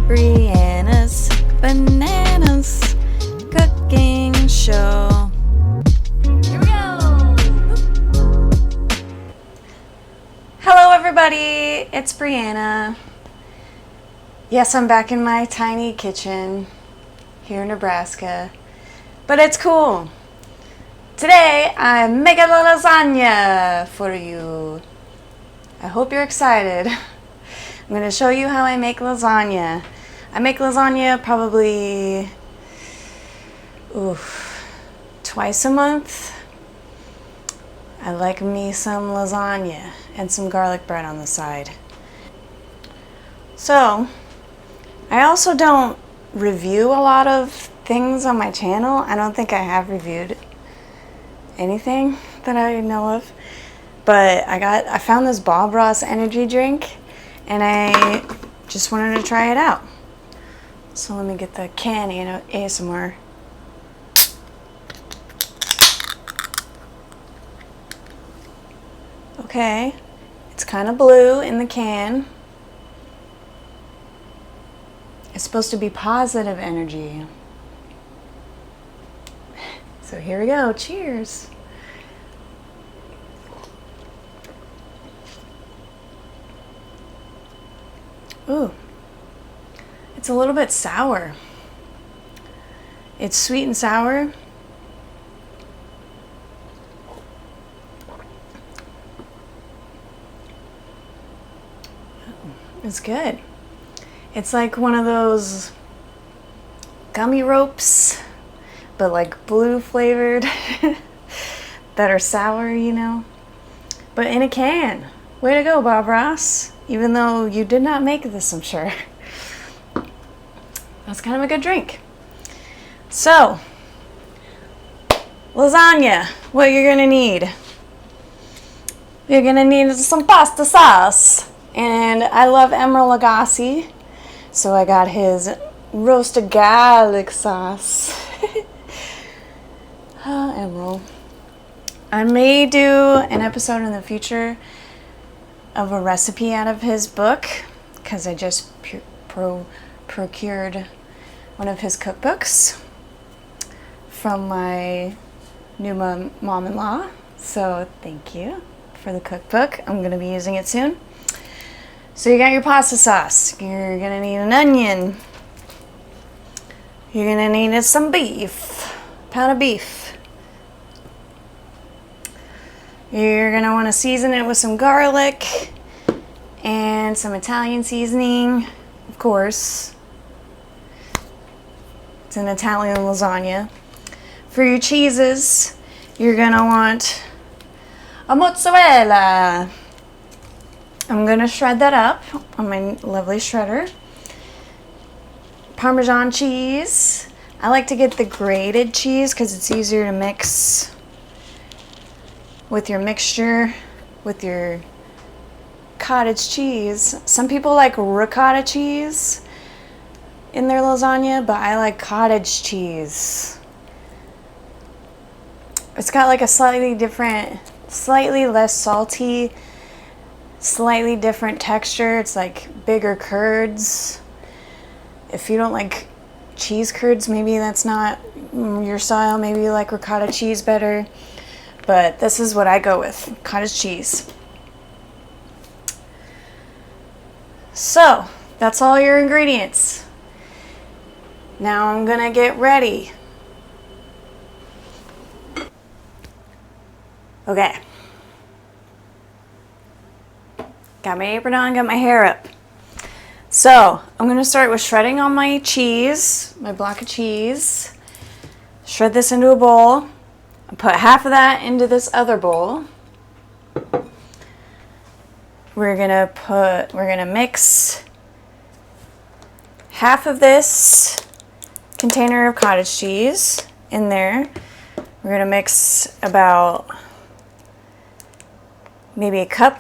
Brianna's Bananas Cooking Show. Here we go! Hello everybody, it's Brianna. Yes, I'm back in my tiny kitchen here in Nebraska, but it's cool. Today I'm making a lasagna for you. I hope you're excited. I'm going to show you how I make lasagna. I make lasagna probably twice a month. I like me some lasagna and some garlic bread on the side. So, I also don't review a lot of things on my channel. I don't think I have reviewed anything that I know of. But I found this Bob Ross energy drink and I just wanted to try it out. So let me get the can ASMR. Okay, it's kind of blue in the can. It's supposed to be positive energy. So here we go, cheers. Ooh, it's a little bit sour. It's sweet and sour. It's good. It's like one of those gummy ropes, but like blue flavored that are sour, you know, but in a can. Way to go, Bob Ross. Even though you did not make this, I'm sure. That's kind of a good drink. So, lasagna, what you're gonna need. You're gonna need some pasta sauce. And I love Emeril Lagasse, so I got his roasted garlic sauce. Emeril. I may do an episode in the future of a recipe out of his book, because I just procured one of his cookbooks from my new mom-in-law. So thank you for the cookbook. I'm going to be using it soon. So you got your pasta sauce. You're going to need an onion. You're going to need some beef, a pound of beef. You're going to want to season it with some garlic and some Italian seasoning, of course. It's an Italian lasagna. For your cheeses, you're going to want a mozzarella. I'm going to shred that up on my lovely shredder. Parmesan cheese. I like to get the grated cheese because it's easier to mix with your mixture, with your cottage cheese. Some people like ricotta cheese in their lasagna, but I like cottage cheese. It's got like a slightly different, slightly less salty, slightly different texture. It's like bigger curds. If you don't like cheese curds, maybe that's not your style. Maybe you like ricotta cheese better. But this is what I go with, cottage cheese. So, that's all your ingredients. Now I'm gonna get ready. Okay. Got my apron on, got my hair up. So, I'm gonna start with shredding on my cheese, my block of cheese. Shred this into a bowl. Put half of that into this other bowl. We're gonna mix half of this container of cottage cheese in there. We're gonna mix about maybe a cup,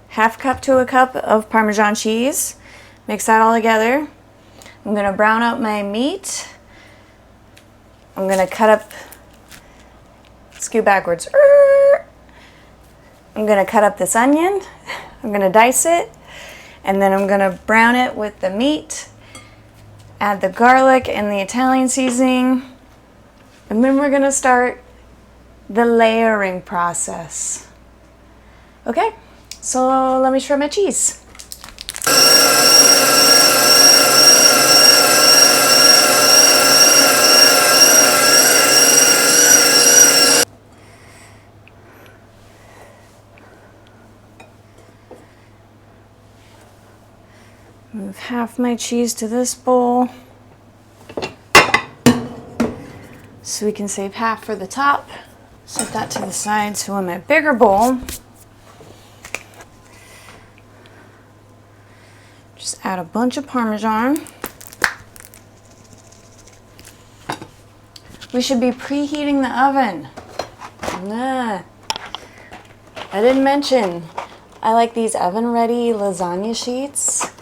half cup to a cup of Parmesan cheese. Mix that all together. I'm gonna brown up my meat. I'm gonna cut up, scoot backwards. I'm gonna cut up this onion. I'm gonna dice it, and then I'm gonna brown it with the meat Add the garlic and the Italian seasoning. And then we're gonna start the layering process. Okay, so let me shred my cheese. Move half my cheese to this bowl so we can save half for the top. Set that to the side. So in my bigger bowl, just add a bunch of Parmesan. We should be preheating the oven. Nah. I didn't mention, I like these oven-ready lasagna sheets.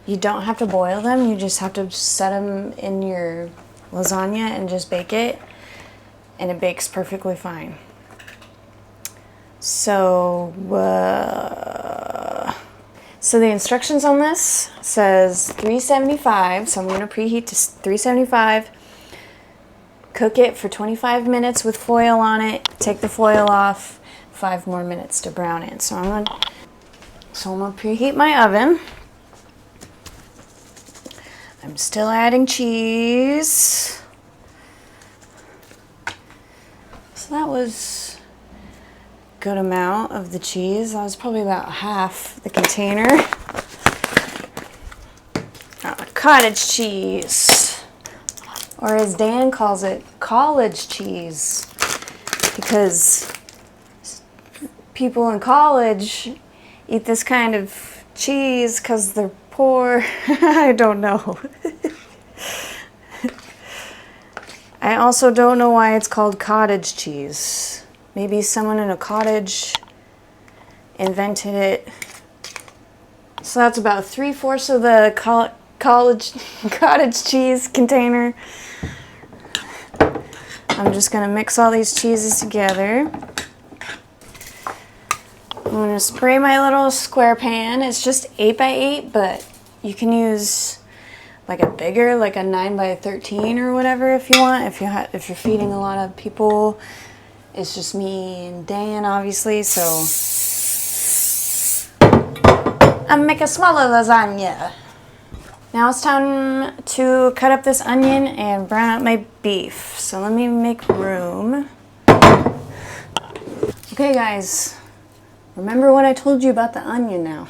You don't have to boil them, you just have to set them in your lasagna and just bake it, and it bakes perfectly fine. So the instructions on this says 375, so I'm going to preheat to 375. Cook it for 25 minutes with foil on it. Take the foil off. 5 more minutes to brown it. So I'm gonna preheat my oven. I'm still adding cheese. So that was a good amount of the cheese. That was probably about half the container. Cottage cheese, or as Dan calls it, college cheese, because people in college eat this kind of cheese because they're poor. I don't know. I also don't know why it's called cottage cheese. Maybe someone in a cottage invented it. So that's about 3/4 of the cottage cheese container. I'm just gonna mix all these cheeses together. I'm gonna spray my little square pan. It's just 8 by 8, but you can use like a bigger, like a 9 by 13 or whatever if you want. If you're feeding a lot of people, it's just me and Dan, obviously. So I'm gonna make a smaller lasagna. Now it's time to cut up this onion and brown up my beef. So let me make room. Okay, guys. Remember what I told you about the onion now.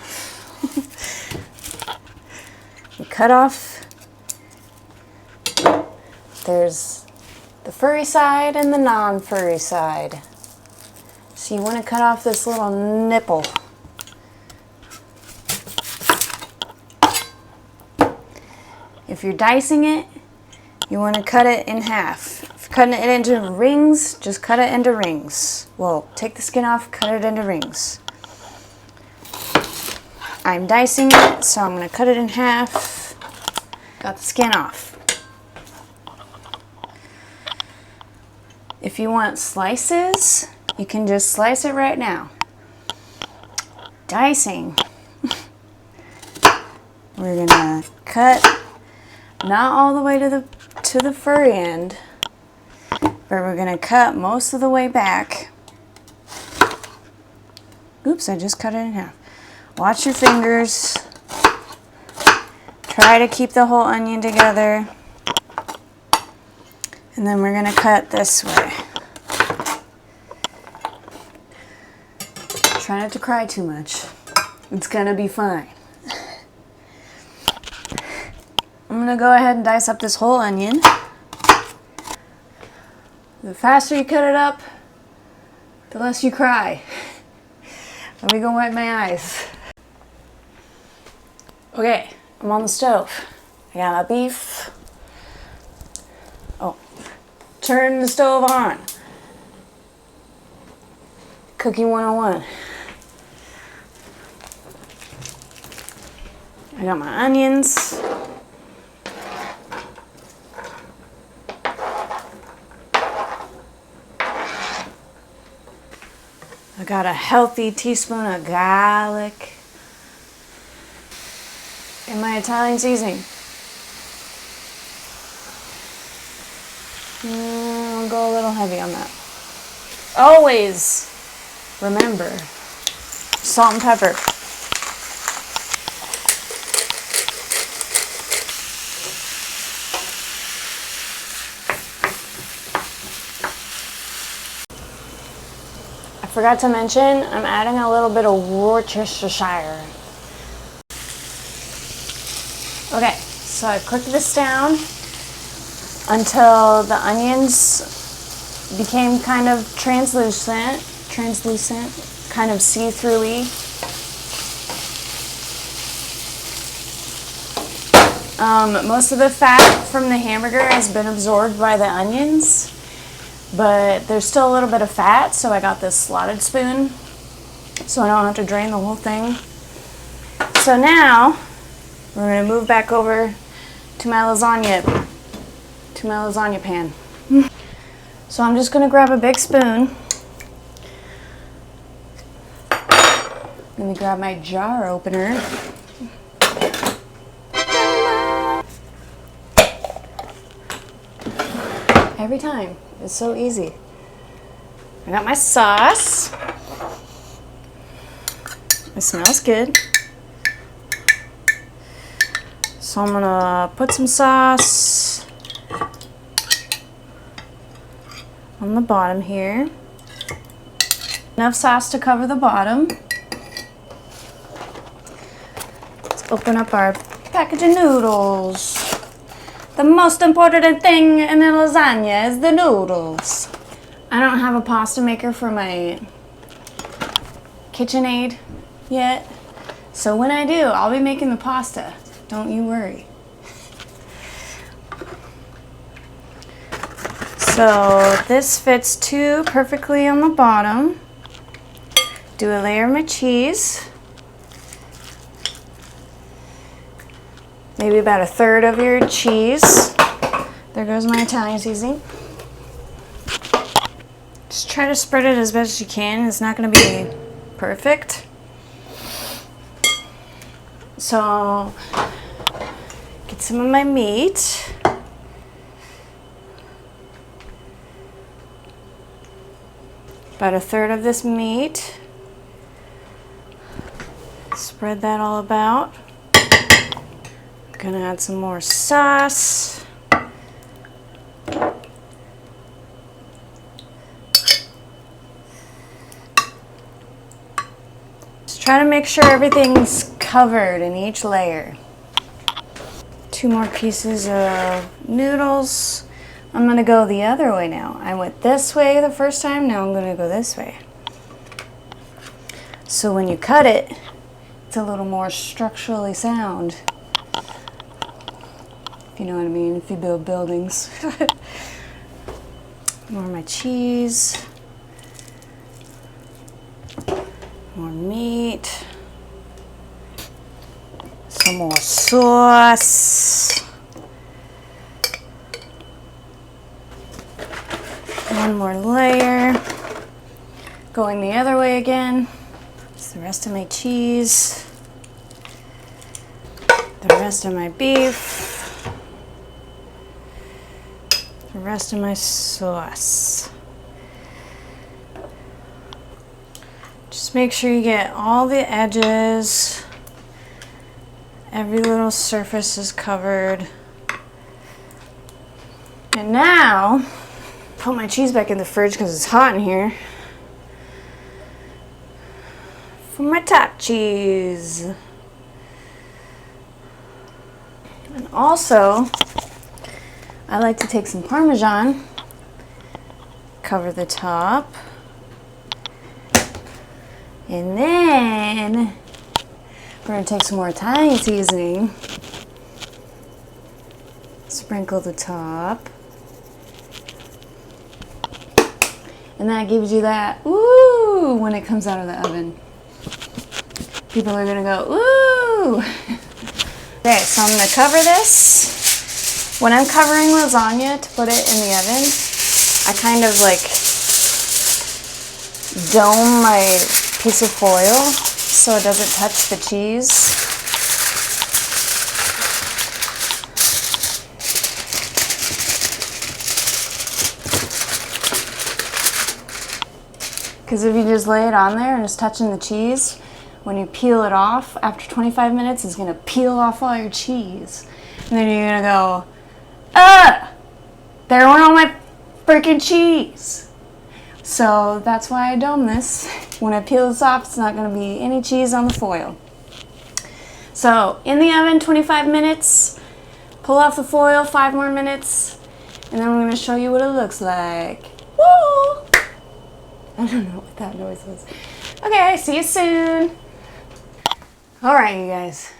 You cut off, there's the furry side and the non-furry side. So you want to cut off this little nipple. If you're dicing it, you want to cut it in half. If you're cutting it into rings, just cut it into rings. Well, take the skin off, cut it into rings. I'm dicing it, so I'm going to cut it in half. Got the skin off. If you want slices, you can just slice it right now. Dicing. We're going to cut not all the way to the furry end, but we're going to cut most of the way back. Oops, I just cut it in half. Watch your fingers. Try to keep the whole onion together. And then we're going to cut this way. Try not to cry too much. It's going to be fine. I'm going to go ahead and dice up this whole onion. The faster you cut it up, the less you cry. Let me go wipe my eyes. Okay, I'm on the stove. I got my beef. Oh, turn the stove on. Cooking 101. I got my onions. I got a healthy teaspoon of garlic and my Italian seasoning. I'll go a little heavy on that. Always remember, salt and pepper. I forgot to mention, I'm adding a little bit of Worcestershire. Okay, so I cooked this down until the onions became kind of translucent, kind of see-through-y. Most of the fat from the hamburger has been absorbed by the onions, but there's still a little bit of fat, so I got this slotted spoon so I don't have to drain the whole thing. So now we're going to move back over to my lasagna pan. So I'm just going to grab a big spoon. Let me grab my jar opener. Every time. It's so easy. I got my sauce. It smells good. So I'm gonna put some sauce on the bottom here. Enough sauce to cover the bottom. Let's open up our package of noodles. The most important thing in a lasagna is the noodles. I don't have a pasta maker for my KitchenAid yet, so when I do, I'll be making the pasta. Don't you worry. So this fits two perfectly on the bottom. Do a layer of my cheese. Maybe about a third of your cheese. There goes my Italian seasoning. Just try to spread it as best as you can. It's not going to be perfect. So, get some of my meat. About a third of this meat. Spread that all about. Gonna add some more sauce. Just try to make sure everything's covered in each layer. 2 more pieces of noodles. I'm gonna go the other way now. I went this way the first time, now I'm gonna go this way. So when you cut it, it's a little more structurally sound. If you know what I mean, if you build buildings. More of my cheese. More meat. Some more sauce. One more layer. Going the other way again. It's the rest of my cheese. The rest of my beef. The rest of my sauce. Just make sure you get all the edges. Every little surface is covered. And now, put my cheese back in the fridge because it's hot in here. For my top cheese. And also, I like to take some Parmesan, cover the top, and then we're going to take some more Italian seasoning, sprinkle the top, and that gives you that ooh when it comes out of the oven. People are going to go ooh. Okay, so I'm going to cover this. When I'm covering lasagna to put it in the oven, I kind of like dome my piece of foil so it doesn't touch the cheese. Because if you just lay it on there and it's touching the cheese, when you peel it off, after 25 minutes, it's going to peel off all your cheese. And then you're going to go, there went all my freaking cheese. So that's why I dome this. When I peel this off, it's not going to be any cheese on the foil. So in the oven, 25 minutes. Pull off the foil, 5 more minutes. And then I'm going to show you what it looks like. Woo! I don't know what that noise was. Okay, see you soon. Alright, you guys.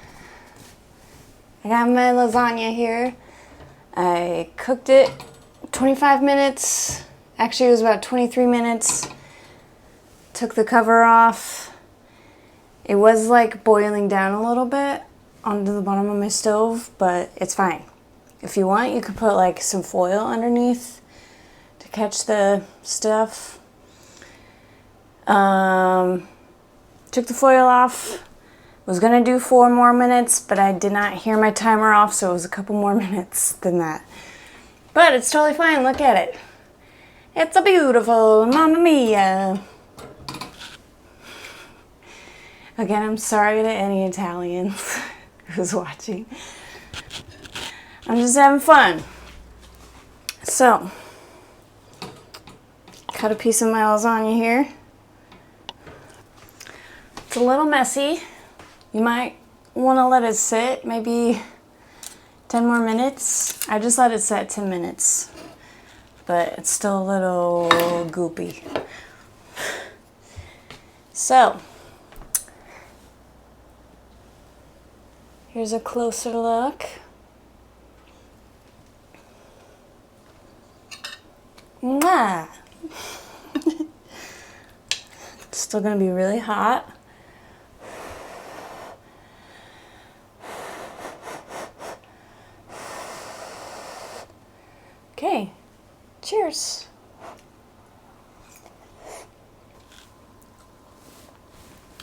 I got my lasagna here. I cooked it 25 minutes. Actually, it was about 23 minutes. Took the cover off. It was like boiling down a little bit onto the bottom of my stove, but it's fine. If you want, you could put like some foil underneath to catch the stuff. Took the foil off. Was gonna do 4 more minutes, but I did not hear my timer off, so it was a couple more minutes than that. But it's totally fine. Look at it. It's a beautiful Mamma Mia. Again, I'm sorry to any Italians who's watching. I'm just having fun. So, cut a piece of my lasagna here. It's a little messy. You might want to let it sit maybe 10 more minutes. I just let it sit 10 minutes, but it's still a little goopy. So, here's a closer look. Mwah! It's still gonna be really hot. Okay, cheers.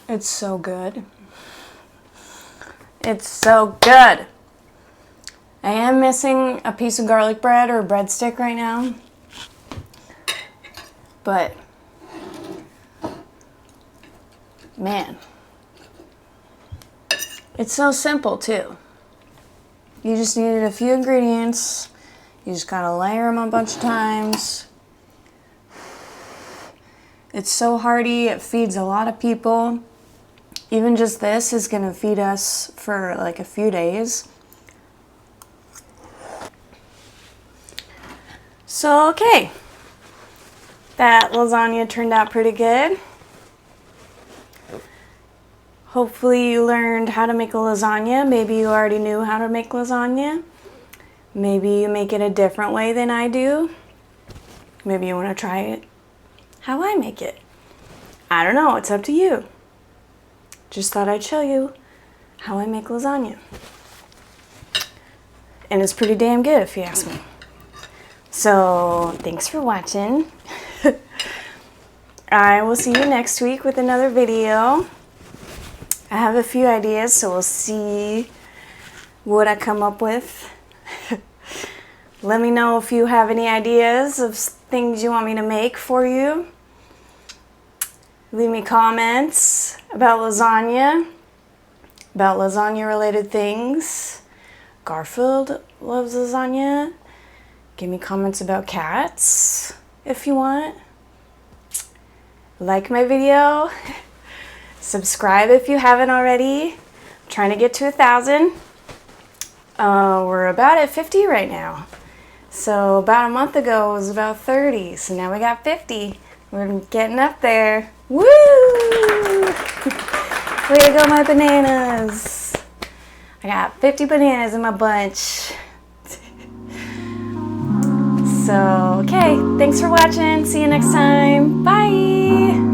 It's so good. It's so good. I am missing a piece of garlic bread or a breadstick right now. But, man, it's so simple too. You just needed a few ingredients. You just gotta layer them a bunch of times. It's so hearty, it feeds a lot of people. Even just this is gonna feed us for like a few days. So, okay. That lasagna turned out pretty good. Hopefully you learned how to make a lasagna. Maybe you already knew how to make lasagna. Maybe you make it a different way than I do. Maybe you want to try it how I make it. I don't know, it's up to you. Just thought I'd show you how I make lasagna. And it's pretty damn good if you ask me. So, thanks for watching. I will see you next week with another video. I have a few ideas, so we'll see what I come up with. Let me know if you have any ideas of things you want me to make for you. Leave me comments about lasagna related things. Garfield loves lasagna. Give me comments about cats if you want. Like my video. Subscribe if you haven't already. I'm trying to get to 1,000. We're about at 50 right now. So about a month ago it was about 30. So now we got 50. We're getting up there. Woo! Way to go, my bananas. I got 50 bananas in my bunch. So, okay, thanks for watching. See you next time. Bye!